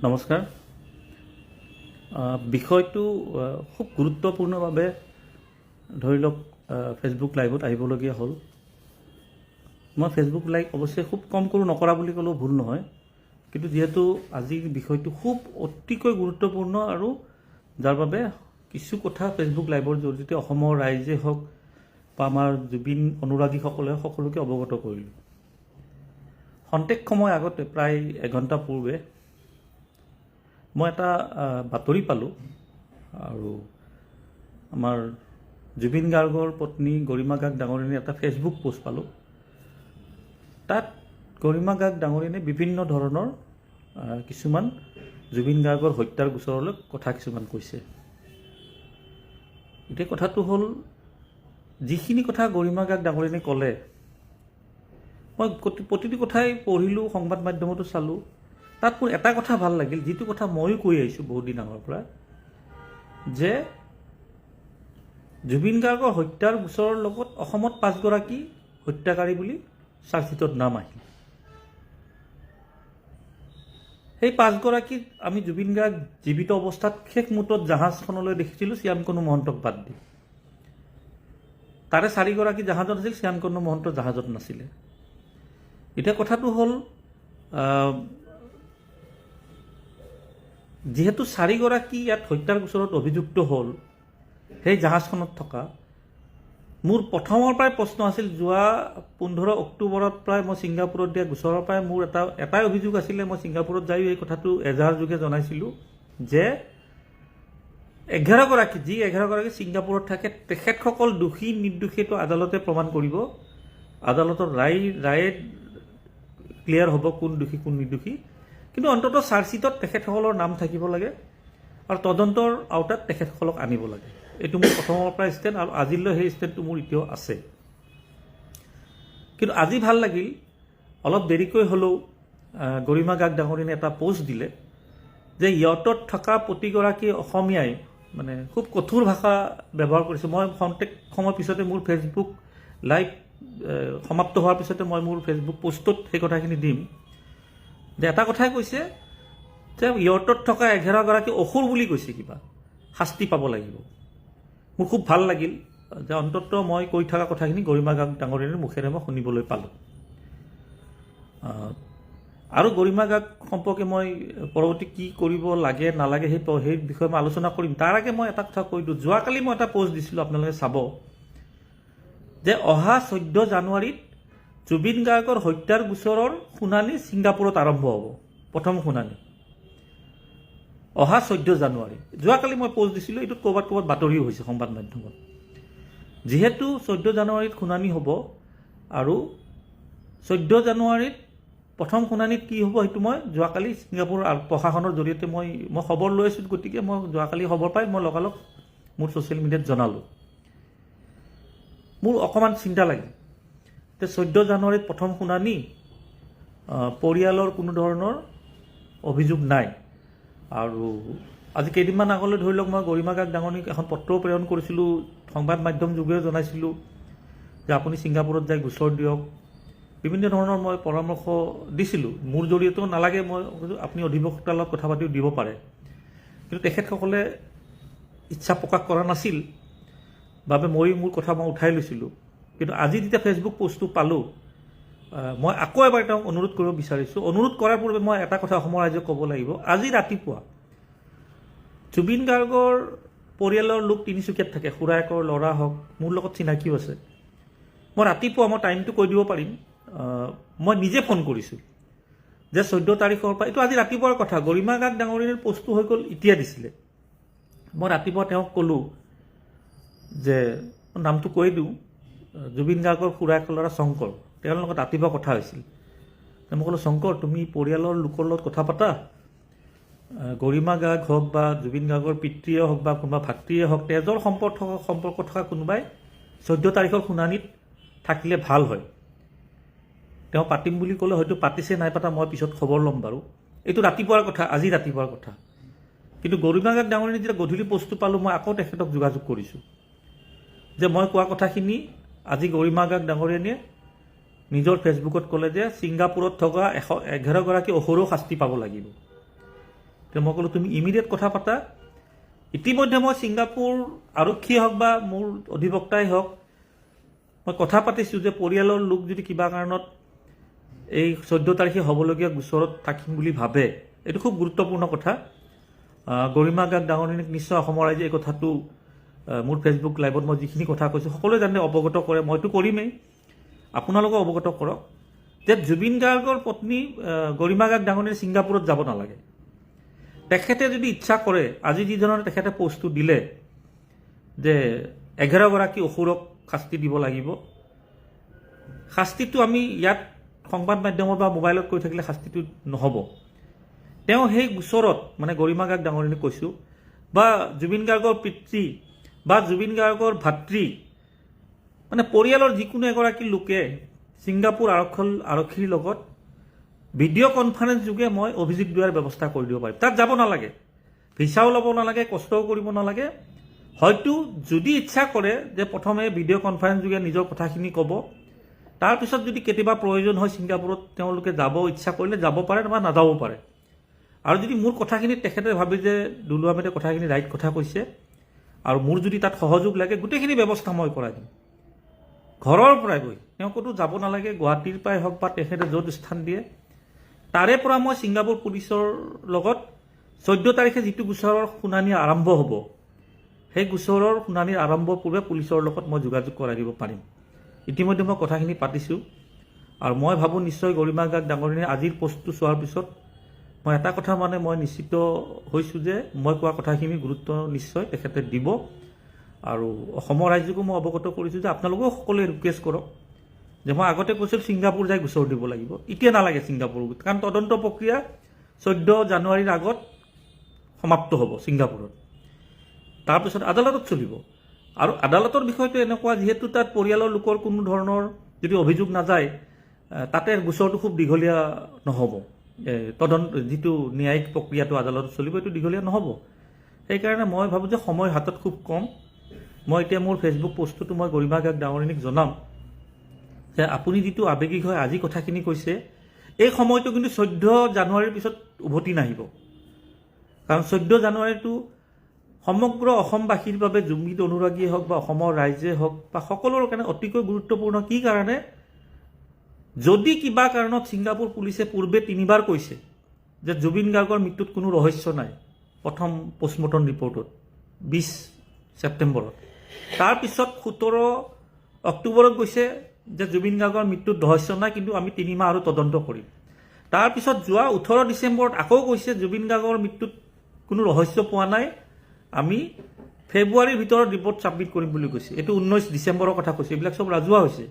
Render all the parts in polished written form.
নমস্কাৰ। বিষয়টো খুব গুৰুত্বপূৰ্ণভাৱে ধৰি লওক ফেচবুক লাইভত আহিবলগীয়া হ'ল। মই ফেচবুক লাইভ অৱশ্যে খুব কম কৰোঁ, নকৰা বুলি ক'লেও ভুল নহয়, কিন্তু যিহেতু আজিৰ বিষয়টো খুব অতিকৈ গুৰুত্বপূৰ্ণ আৰু যাৰ বাবে কিছু কথা ফেচবুক লাইভৰ জৰিয়তে অসমৰ ৰাইজে হওক বা আমাৰ জুবিন অনুৰাগীসকলে সকলোকে অৱগত কৰিলোঁ। খন্তেক সময় আগতে প্ৰায় এঘণ্টা পূৰ্বে মই এটা বাতৰি পালোঁ আৰু আমাৰ জুবিন গাৰ্গৰ পত্নী গৰিমা গাৰ্গ ডাঙৰীয়ানীৰ এটা ফেচবুক পোষ্ট পালোঁ। তাত গৰিমা গাৰ্গ ডাঙৰীয়ানীয়ে বিভিন্ন ধৰণৰ কিছুমান জুবিন গাৰ্গৰ হত্যাৰ গোচৰলৈ কথা কিছুমান কৈছে। এতিয়া কথাটো হ'ল, যিখিনি কথা গৰিমা গাৰ্গ ডাঙৰীয়ানীয়ে ক'লে মই প্ৰতিটো কথাই পঢ়িলোঁ, সংবাদ মাধ্যমতো চালোঁ। তাত মোৰ এটা কথা ভাল লাগিল, যিটো কথা ময়ো কৈ আহিছোঁ বহুত দিন আগৰ পৰা, যে জুবিন গাৰ্গৰ হত্যাৰ গোচৰৰ লগত অসমত 5গৰাকী হত্যাকাৰী বুলি চাৰ্জশ্বিটত নাম আহিল। সেই 5গৰাকীক আমি জুবিন গাৰ্গ জীৱিত অৱস্থাত শেষ মুহূৰ্তত জাহাজখনলৈ দেখিছিলোঁ, শ্যামকনু মহন্তক বাদ দি। তাৰে 4গৰাকী জাহাজত আছিল, শ্যামকনু মহন্ত জাহাজত নাছিলে। এতিয়া কথাটো হ'ল, যিহেতু 4গৰাকী ইয়াত হত্যাৰ গোচৰত অভিযুক্ত হ'ল সেই জাহাজখনত থকা, মোৰ প্ৰথমৰ পৰাই প্ৰশ্ন আছিল, যোৱা 15 অক্টোবৰত প্ৰায় মই ছিংগাপুৰত দিয়া গোচৰৰ পৰাই মোৰ এটাই অভিযোগ আছিলে। মই ছিংগাপুৰত যায়ো এই কথাটো এজাহাৰ যোগে জনাইছিলোঁ যে 11গৰাকী ছিংগাপুৰত থাকে, তেখেতসকল দোষী নিৰ্দোষীটো আদালতে প্ৰমাণ কৰিব। আদালতৰ ৰায়ে ক্লিয়াৰ হ'ব কোন দোষী কোন নিৰ্দোষী, কিন্তু অন্ততঃ চাৰ্জশ্বিটত তেখেতসকলৰ নাম থাকিব লাগে আৰু তদন্তৰ আওতাত তেখেতসকলক আনিব লাগে। এইটো মোৰ প্ৰথমৰ পৰা ষ্টেণ্ড আৰু আজিলৈ সেই ষ্টেণ্ডটো মোৰ এতিয়াও আছে। কিন্তু আজি ভাল লাগিল, অলপ দেৰিকৈ হ'লেও গৰিমা গাৰ্গ ডাঙৰীয়ানীয়ে এটা পোষ্ট দিলে যে ইয়টত থকা প্ৰতিগৰাকী অসমীয়াই মানে খুব কঠোৰ ভাষা ব্যৱহাৰ কৰিছে। মই খন্তেক সময় পিছতে মোৰ ফেচবুক লাইভ সমাপ্ত হোৱাৰ পিছতে মই মোৰ ফেচবুক পোষ্টত সেই কথাখিনি দিম, যে এটা কথাই কৈছে যে ইয়টত থকা 11গৰাকী অসুৰ বুলি কৈছে, কিবা শাস্তি পাব লাগিব। মোৰ খুব ভাল লাগিল যে অন্ততঃ মই কৈ থকা কথাখিনি গৰিমা গাৰ্গ ডাঙৰীয়ানীৰ মুখেৰে মই শুনিবলৈ পালোঁ। আৰু গৰিমা গাৰ্গ সম্পৰ্কে মই পৰৱৰ্তী কি কৰিব লাগে নালাগে সেই বিষয়ে মই আলোচনা কৰিম। তাৰ আগে মই এটা কথা কৈ দিওঁ, যোৱাকালি মই এটা পোষ্ট দিছিলোঁ, আপোনালোকে চাব, যে অহা 14 জানুৱাৰীত জুবিন গাৰ্গৰ হত্যাৰ গোচৰৰ শুনানি ছিংগাপুৰত আৰম্ভ হ'ব। প্ৰথম শুনানি অহা 14 জানুৱাৰী। যোৱাকালি মই পোষ্ট দিছিলোঁ, এইটোত ক'ৰবাত বাতৰিও হৈছে সংবাদ মাধ্যমত। যিহেতু 14 জানুৱাৰীত শুনানি হ'ব আৰু 14 জানুৱাৰীত প্ৰথম শুনানিত কি হ'ব সেইটো মই যোৱাকালি ছিংগাপুৰ প্ৰশাসনৰ জৰিয়তে মই খবৰ লৈ আছোঁ, গতিকে মই যোৱাকালি খবৰ পাই মই লগালগ মোৰ ছ'চিয়েল মিডিয়াত জনালোঁ। মোৰ অকণমান চিন্তা লাগিল যে 14 জানুৱাৰীত প্ৰথম শুনানি, পৰিয়ালৰ কোনো ধৰণৰ অভিযোগ নাই। আৰু আজি কেইদিনমান আগলৈ ধৰি লওক, মই গৰিমা গাৰ্গ ডাঙৰীয়ানীক এখন পত্ৰও প্ৰেৰণ কৰিছিলোঁ, সংবাদ মাধ্যম যোগেও জনাইছিলোঁ যে আপুনি ছিংগাপুৰত যাই গোচৰ দিয়ক। বিভিন্ন ধৰণৰ মই পৰামৰ্শ দিছিলোঁ, মোৰ জৰিয়তেও নালাগে, মই আপুনি অধিবক্তাৰ লগত কথা পাতিও দিব পাৰে, কিন্তু তেখেতসকলে ইচ্ছা প্ৰকাশ কৰা নাছিল বাবে মই উঠাই লৈছিলোঁ। কিন্তু আজি যেতিয়া ফেচবুক পোষ্টটো পালোঁ, মই আকৌ এবাৰ তেওঁক অনুৰোধ কৰিব বিচাৰিছোঁ। অনুৰোধ কৰাৰ পূৰ্বে মই এটা কথা অসমৰ ৰাইজক ক'ব লাগিব, আজি ৰাতিপুৱা জুবিন গাৰ্গৰ পৰিয়ালৰ লোক তিনিচুকীয়াত থাকে, খুৰায়েকৰ ল'ৰা হওক, মোৰ লগত চিনাকিও আছে। মই ৰাতিপুৱা টাইমটো কৈ দিব পাৰিম, মই নিজে ফোন কৰিছোঁ যে 14 তাৰিখৰ পৰা, এইটো আজি ৰাতিপুৱাৰ কথা, গৰিমা গাৰ্গ ডাঙৰীয়ানীৰ পোষ্টটো হৈ গ'ল এতিয়া দিছিলে। মই ৰাতিপুৱা তেওঁক ক'লোঁ যে নামটো কৈ দিওঁ, জুবিন গাৰ্গৰ খুৰায়েকৰ ল'ৰা শংকৰ, তেওঁৰ লগত ৰাতিপুৱা কথা হৈছিল। মই ক'লোঁ, শংকৰ তুমি পৰিয়ালৰ লোকৰ লগত কথা পাতা, গৰিমা গাৰ্গ হওক বা জুবিন গাৰ্গৰ পিতৃয়ে হওক বা কোনোবা ভাতৃয়ে হওক, তেজৰ সম্পৰ্ক থকা কোনোবাই 14 তাৰিখৰ শুনানিত থাকিলে ভাল হয়। তেওঁ পাতিম বুলি ক'লে হয়তো পাতিছে, নাই পাতা মই পিছত খবৰ ল'ম বাৰু। এইটো ৰাতিপুৱাৰ কথা, আজি ৰাতিপুৱাৰ কথা। কিন্তু গৰিমা গাৰ্গ ডাঙৰীয়ানী যেতিয়া গধূলি পোষ্টটো পালোঁ, মই আকৌ তেখেতক যোগাযোগ কৰিছোঁ যে মই কোৱা কথাখিনি আজি গৰিমা গাৰ্গ ডাঙৰীয়ানীয়ে নিজৰ ফেচবুকত ক'লে যে ছিংগাপুৰত থকা 11গৰাকী অসুৰো শাস্তি পাব লাগিব। মই ক'লোঁ তুমি ইমিডিয়েট কথা পাতা। ইতিমধ্যে মই ছিংগাপুৰ আৰক্ষীয়ে হওক বা মোৰ অধিবক্তাই হওক মই কথা পাতিছোঁ যে পৰিয়ালৰ লোক যদি কিবা কাৰণত এই 14 তাৰিখে হ'বলগীয়া গোচৰত থাকিম বুলি ভাবে, এইটো খুব গুৰুত্বপূৰ্ণ কথা। গৰিমা গাৰ্গ ডাঙৰীয়ানীক নিশ্চয় অসমৰ ৰাইজে এই কথাটো মোৰ ফেচবুক লাইভত মই যিখিনি কথা কৈছোঁ সকলোৱে জানে, অৱগত কৰে, মইতো কৰিমেই, আপোনালোকে অৱগত কৰক যে জুবিন গাৰ্গৰ পত্নী গৰিমা গাৰ্গ ডাঙৰীয়ানী ছিংগাপুৰত যাব নালাগে। তেখেতে যদি ইচ্ছা কৰে, আজি যিধৰণে তেখেতে পষ্টটো দিলে যে 11গৰাকী অসুৰক শাস্তি দিব লাগিব, শাস্তিটো আমি ইয়াত সংবাদ মাধ্যমত বা মোবাইলত কৈ থাকিলে শাস্তিটো নহ'ব। তেওঁ সেই গোচৰত মানে গৰিমা গাৰ্গ ডাঙৰীয়ানীক কৈছোঁ বা জুবিন গাৰ্গৰ পিতৃ বা জুবিন গাৰ্গৰ ভাতৃ মানে পৰিয়ালৰ যিকোনো এগৰাকী লোকে ছিংগাপুৰ আৰক্ষীৰ লগত ভিডিঅ' কনফাৰেন্স যোগে মই অভিযোগ দিয়াৰ ব্যৱস্থা কৰি দিব পাৰিম। তাত যাব নালাগে, ভিছাও ল'ব নালাগে, কষ্টও কৰিব নালাগে। হয়তো যদি ইচ্ছা কৰে যে প্ৰথমে ভিডিঅ' কনফাৰেন্স যোগে নিজৰ কথাখিনি ক'ব, তাৰপিছত যদি কেতিয়াবা প্ৰয়োজন হয় ছিংগাপুৰত তেওঁলোকে যাব ইচ্ছা কৰিলে যাব পাৰে বা নাযাব পাৰে। আৰু যদি মোৰ কথাখিনি তেখেতে ভাবে যে দুলু আহমেদে কথাখিনি ৰাইট কথা কৈছে আৰু মোৰ যদি তাত সহযোগ লাগে, গোটেইখিনি ব্যৱস্থা মই কৰাই দিম। ঘৰৰ পৰাই গৈ তেওঁ ক'তো যাব নালাগে, গুৱাহাটীৰ পৰাই হওক বা তেখেতে য'ত স্থান দিয়ে তাৰে পৰা মই ছিংগাপুৰ পুলিচৰ লগত 14 তাৰিখে যিটো গোচৰৰ শুনানি আৰম্ভ হ'ব, সেই গোচৰৰ শুনানিৰ আৰম্ভৰ পূৰ্বে পুলিচৰ লগত মই যোগাযোগ কৰাই দিব পাৰিম। ইতিমধ্যে মই কথাখিনি পাতিছোঁ আৰু মই ভাবোঁ নিশ্চয় গৰিমা গাৰ্গ ডাঙৰীয়ানীয়ে আজিৰ পষ্টটো চোৱাৰ পিছত মই এটা কথা মানে মই নিশ্চিত হৈছোঁ যে মই কোৱা কথাখিনি গুৰুত্ব নিশ্চয় তেখেতে দিব। আৰু অসমৰ ৰাইজকো মই অৱগত কৰিছোঁ যে আপোনালোকেও সকলোৱে ৰিকুৱেষ্ট কৰক যে মই আগতে কৈছিলোঁ ছিংগাপুৰ যাই গোচৰ দিব লাগিব, এতিয়া নালাগে ছিংগাপুৰ, কাৰণ তদন্ত প্ৰক্ৰিয়া 14 জানুৱাৰীৰ আগত সমাপ্ত হ'ব ছিংগাপুৰত, তাৰপিছত আদালতত চলিব। আৰু আদালতৰ বিষয়টো এনেকুৱা, যিহেতু তাত পৰিয়ালৰ লোকৰ কোনো ধৰণৰ যদি অভিযোগ নাযায়, তাতে গোচৰটো খুব দীঘলীয়া নহ'ব। তদন্ত যিটো ন্যায়িক প্ৰক্ৰিয়াটো আদালতত চলিব, এইটো দীঘলীয়া নহ'ব। সেইকাৰণে মই ভাবোঁ যে সময় হাতত খুব কম। মই এতিয়া মোৰ ফেচবুক পষ্টটো মই গৰিমা গাৰ্গ ডাঙৰীয়ানীক জনাম যে আপুনি যিটো আৱেগিক হয় আজি কথাখিনি কৈছে, এই সময়টো কিন্তু 14 জানুৱাৰীৰ পিছত উভতি নাহিব। কাৰণ 14 জানুৱাৰীটো সমগ্ৰ অসমবাসীৰ বাবে জুম্বিত অনুৰাগীয়ে হওক বা অসমৰ ৰাইজে হওক বা সকলোৰে কাৰণে অতিকৈ গুৰুত্বপূৰ্ণ। কি কাৰণে? যদি কিবা কাৰণত ছিংগাপুৰ পুলিচে পূৰ্বে 3বাৰ কৈছে যে জুবিন গাৰ্গৰ মৃত্যুত কোনো ৰহস্য নাই, প্ৰথম পষ্টমৰ্টম ৰিপৰ্টত 20 ছেপ্টেম্বৰত, তাৰপিছত 17 অক্টোবৰত কৈছে যে জুবিন গাৰ্গৰ মৃত্যুত ৰহস্য নাই, কিন্তু আমি 3 মাহ আৰু তদন্ত কৰিম। তাৰপিছত যোৱা 18 ডিচেম্বৰত আকৌ কৈছে জুবিন গাৰ্গৰ মৃত্যুত কোনো ৰহস্য পোৱা নাই, আমি ফেব্ৰুৱাৰীৰ ভিতৰত ৰিপৰ্ট ছাবমিট কৰিম বুলি কৈছে। এইটো 19 ডিচেম্বৰৰ কথা কৈছে। এইবিলাক চব ৰাজহুৱা হৈছে।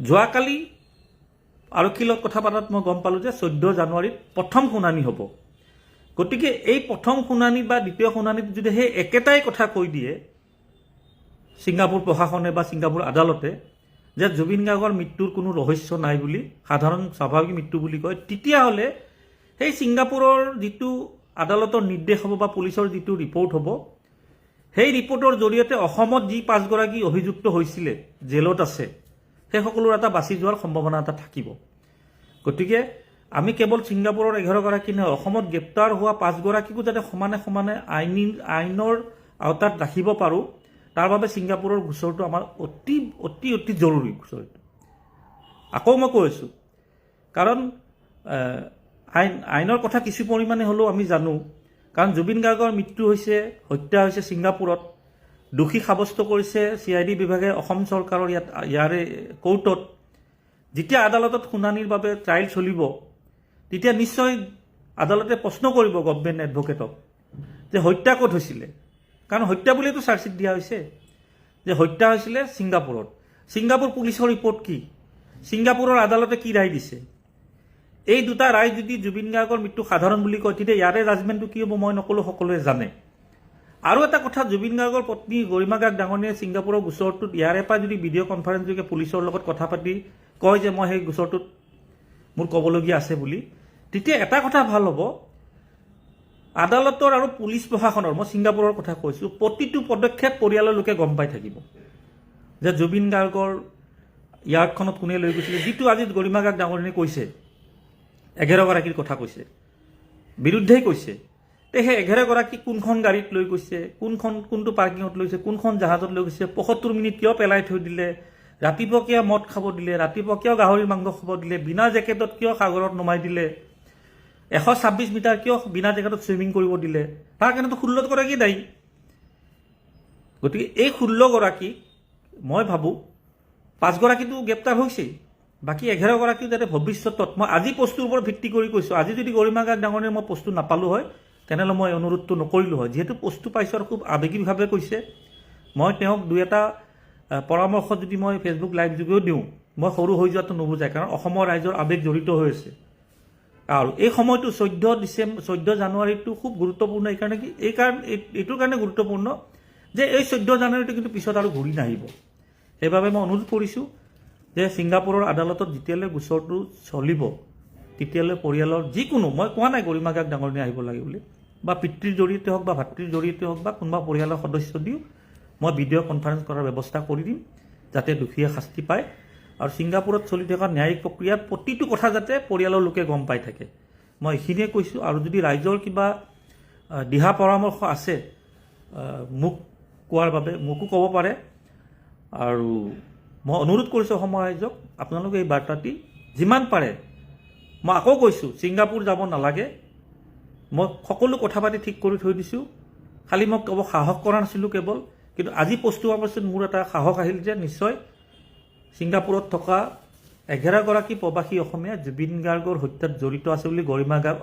যোৱাকালি আৰক্ষীৰ লগত কথা পতাত মই গম পালোঁ যে 14 জানুৱাৰীত প্ৰথম শুনানি হ'ব। গতিকে এই প্ৰথম শুনানি বা দ্বিতীয় শুনানিত যদি সেই একেটাই কথা কৈ দিয়ে ছিংগাপুৰ প্ৰশাসনে বা ছিংগাপুৰ আদালতে যে জুবিন গাৰ্গৰ মৃত্যুৰ কোনো ৰহস্য নাই বুলি, সাধাৰণ স্বাভাৱিক মৃত্যু বুলি কয়, তেতিয়াহ'লে সেই ছিংগাপুৰৰ যিটো আদালতৰ নিৰ্দেশ হ'ব বা পুলিচৰ যিটো ৰিপৰ্ট হ'ব, সেই ৰিপৰ্টৰ জৰিয়তে অসমত যি 5গৰাকী অভিযুক্ত হৈছিলে, জেলত আছে, সেই সকলোৰ এটা বাছি যোৱাৰ সম্ভাৱনা এটা থাকিব। গতিকে আমি কেৱল ছিংগাপুৰৰ 11গৰাকী নহয়, অসমত গ্ৰেপ্তাৰ হোৱা 5গৰাকীকো যাতে সমানে সমানে আইনৰ আওতাত ৰাখিব পাৰোঁ, তাৰ বাবে ছিংগাপুৰৰ গোচৰটো আমাৰ অতি অতি অতি জৰুৰী গোচৰটো। আকৌ মই কৈ আছোঁ, কাৰণ আইনৰ কথা কিছু পৰিমাণে হ'লেও আমি জানো। কাৰণ জুবিন গাৰ্গৰ মৃত্যু হৈছে, হত্যা হৈছে ছিংগাপুৰত, দোষী সাব্যস্ত কৰিছে CID বিভাগে অসম চৰকাৰৰ ইয়াৰে কোৰ্টত। যেতিয়া আদালতত শুনানিৰ বাবে ট্ৰায়েল চলিব, তেতিয়া নিশ্চয় আদালতে প্ৰশ্ন কৰিব গভৰ্ণমেণ্ট এডভকেটক যে হত্যা ক'ত হৈছিলে, কাৰণ হত্যা বুলিতো চাৰ্জশ্বিট দিয়া হৈছে যে হত্যা হৈছিলে ছিংগাপুৰত। ছিংগাপুৰ পুলিচৰ ৰিপৰ্ট কি, ছিংগাপুৰৰ আদালতে কি ৰায় দিছে, এই দুটা ৰায় যদি জুবিন গাৰ্গৰ মৃত্যু সাধাৰণ বুলি কয়, তেতিয়া ইয়াৰে জাজমেণ্টটো কি হ'ব মই নক'লোঁ, সকলোৱে জানে। আৰু এটা কথা, জুবিন গাৰ্গৰ পত্নী গৰিমা গাৰ্গ ডাঙৰীয়াই ছিংগাপুৰৰ গোচৰটোত ইয়াৰে পৰা যদি ভিডিঅ' কনফাৰেন্স যোগে পুলিচৰ লগত কথা পাতি কয় যে মই সেই গোচৰটোত মোৰ ক'বলগীয়া আছে বুলি, তেতিয়া এটা কথা ভাল হ'ব, আদালতৰ আৰু পুলিচ প্ৰশাসনৰ, মই ছিংগাপুৰৰ কথা কৈছোঁ, প্ৰতিটো পদক্ষেপ পৰিয়ালৰ লোকে গম পাই থাকিব যে জুবিন গাৰ্গৰ ইয়াৰ্ডখনত কোনে লৈ গৈছিলে। যিটো আজি গৰিমা গাৰ্গ ডাঙৰীয়াই কৈছে, 11গৰাকীৰ কথা কৈছে, বিৰুদ্ধেই কৈছে। তে সেই 11গৰাকী কোনখন গাড়ীত লৈ গৈছে, কোনটো পাৰ্কিঙত লৈছে, কোনখন জাহাজত লৈ গৈছে, 75 মিনিট কিয় পেলাই থৈ দিলে, ৰাতিপুৱা কিয় মদ খাব দিলে, ৰাতিপুৱা কিয় গাহৰি মাংস খাব দিলে, বিনা জেকেটত কিয় সাগৰত নমাই দিলে, 126 মিটাৰ কিয় বিনা জেকেটত চুইমিং কৰিব দিলে, তাৰ কাৰণেতো 16গৰাকী দায়ী। গতিকে এই 16গৰাকী মই ভাবোঁ 5গৰাকীটো গ্ৰেপ্তাৰ হৈছেই, বাকী 11গৰাকীও যাতে ভৱিষ্যতত, মই আজি পষ্টটোৰ ওপৰত ভিত্তি কৰি কৈছোঁ, আজি যদি গৰিমা গাৰ্গ ডাঙৰীয়াৰ মই পষ্টটো নাপালোঁ হয় তেনেহ'লে মই অনুৰোধটো নকৰিলোঁ হয়। যিহেতু পষ্টটো পাইছোঁ আৰু খুব আৱেগিকভাৱে কৈছে, মই তেওঁক 2-এটা পৰামৰ্শ যদি মই ফেচবুক লাইভ যোগেও দিওঁ, মই সৰু হৈ যোৱাটো নুবুজায়, কাৰণ অসমৰ ৰাইজৰ আৱেগ জড়িত হৈ আছে। আৰু এই সময়টো 14 জানুৱাৰীটো খুব গুৰুত্বপূৰ্ণ। এইকাৰণে কি এইটোৰ কাৰণে গুৰুত্বপূৰ্ণ যে এই 14 জানুৱাৰীটো কিন্তু পিছত আৰু ঘূৰি নাহিব। সেইবাবে মই অনুৰোধ কৰিছোঁ যে ছিংগাপুৰৰ আদালতত যেতিয়ালৈ গোচৰটো চলিব তেতিয়ালৈ পৰিয়ালৰ যিকোনো, মই কোৱা নাই গৰিমা গাৰ্গ ডাঙৰীয়া আহিব লাগে বুলি, বা পিতৃৰ জৰিয়তে হওক বা ভাতৃৰ জৰিয়তে হওক বা কোনোবা পৰিয়ালৰ সদস্য দিও মই ভিডিঅ' কনফাৰেন্স কৰাৰ ব্যৱস্থা কৰি দিম, যাতে দোষীয়ে শাস্তি পায়। আৰু ছিংগাপুৰত চলি থকা ন্যায়িক প্ৰক্ৰিয়াৰ প্ৰতিটো কথা যাতে পৰিয়ালৰ লোকে গম পাই থাকে, মই এইখিনিয়ে কৈছোঁ। আৰু যদি ৰাইজৰ কিবা দিহা পৰামৰ্শ আছে মোক কোৱাৰ বাবে মোকো ক'ব পাৰে। আৰু মই অনুৰোধ কৰিছোঁ অসমৰ ৰাইজক, আপোনালোকে এই বাৰ্তাটি যিমান পাৰে, মই আকৌ কৈছোঁ ছিংগাপুৰ যাব নালাগে, মই সকলো কথা পাতি ঠিক কৰি থৈ দিছোঁ, খালি মই ক'ব সাহস কৰা নাছিলোঁ কেৱল, কিন্তু আজি পষ্ট হোৱাৰ পাছত মোৰ এটা সাহস আহিল যে নিশ্চয় ছিংগাপুৰত থকা 11গৰাকী প্ৰৱাসী অসমীয়া জুবিন গাৰ্গৰ হত্যাত জড়িত আছে বুলি গৰিমা গাৰ্গ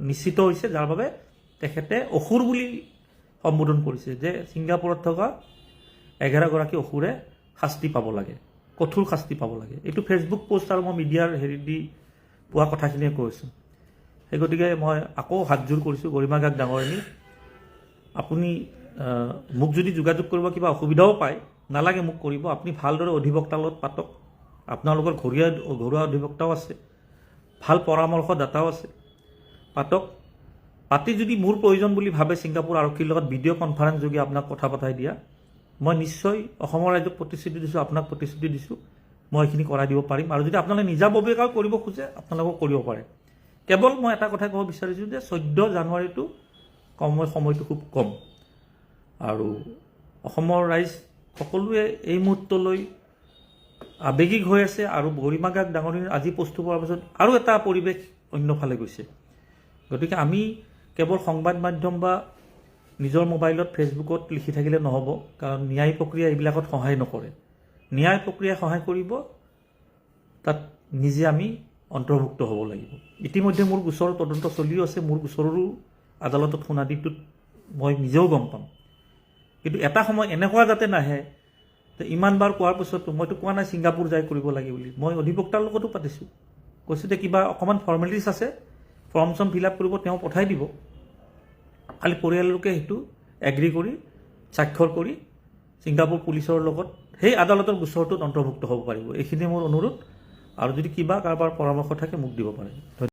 নিশ্চিত হৈছে, যাৰ বাবে তেখেতে অসুৰ বুলি সম্বোধন কৰিছে, যে ছিংগাপুৰত থকা 11গৰাকী অসুৰে শাস্তি পাব লাগে, কঠোৰ শাস্তি পাব লাগে। এইটো ফেচবুক পোষ্ট আৰু মই মিডিয়াৰ হেৰি দি পোৱা কথাখিনিয়ে কৈছোঁ। সেই গতিকে মই আকৌ হাতযোৰ কৰিছোঁ গৰিমা গাৰ্গ ডাঙৰীয়ানী, আপুনি মোক যদি যোগাযোগ কৰিব কিবা অসুবিধাও পায় নালাগে মোক কৰিব, আপুনি ভালদৰে অধিবক্তাৰ লগত পাতক, আপোনালোকৰ ঘৰুৱা অধিবক্তাও আছে, ভাল পৰামৰ্শদাতাও আছে, পাতক। পাতি যদি মোৰ প্ৰয়োজন বুলি ভাবে ছিংগাপুৰ আৰক্ষীৰ লগত ভিডিঅ' কনফাৰেন্স যোগে আপোনাক কথা পতাই দিয়া, মই নিশ্চয় অসমৰ ৰাইজক প্ৰতিশ্ৰুতি দিছোঁ, আপোনাক প্ৰতিশ্ৰুতি দিছোঁ, মই এইখিনি কৰাই দিব পাৰিম। আৰু যদি আপোনালোকে নিজাববীয়াকৈ কৰিব খোজে আপোনালোকক কৰিব পাৰে। কেৱল মই এটা কথা ক'ব বিচাৰিছোঁ যে 14 জানুৱাৰীটো সময়টো খুব কম, আৰু অসমৰ ৰাইজ সকলোৱে এই মুহূৰ্তলৈ আৱেগিক হৈ আছে। আৰু গৰিমা গাৰ্গ ডাঙৰীয়াৰ আজি পষ্ট পোৱাৰ পাছত আৰু এটা পৰিৱেশ অন্যফালে গৈছে। গতিকে আমি কেৱল সংবাদ মাধ্যম বা নিজৰ মোবাইলত ফেচবুকত লিখি থাকিলে নহ'ব, কাৰণ ন্যায় প্ৰক্ৰিয়া এইবিলাকত সহায় নকৰে। ন্যায় প্ৰক্ৰিয়াই সহায় কৰিব, তাত নিজে আমি অন্তৰ্ভুক্ত হ'ব লাগিব। ইতিমধ্যে মোৰ গোচৰৰ তদন্ত চলিও আছে, মোৰ গোচৰৰো আদালতত শুনানিটোত মই নিজেও গম পাম। কিন্তু এটা সময় এনেকুৱা যাতে নাহে যে ইমানবাৰ কোৱাৰ পিছতো, মইতো কোৱা নাই ছিংগাপুৰ যাই কৰিব লাগে বুলি, মই অধিবক্তাৰ লগতো পাতিছোঁ, কৈছোঁ যে কিবা অকণমান ফৰ্মেলিটিছ আছে, ফৰ্ম চৰ্ম ফিল আপ কৰিব, তেওঁ পঠাই দিব, খালি পৰিয়াললোকে সেইটো এগ্ৰী কৰি স্বাক্ষৰ কৰি ছিংগাপুৰ পুলিচৰ লগত সেই আদালতৰ গোচৰটোত অন্তৰ্ভুক্ত হ'ব পাৰিব। এইখিনি মোৰ অনুৰোধ। আৰু যদি কিবা কাৰোবাৰ পৰামৰ্শ থাকে মোক দিব পাৰে।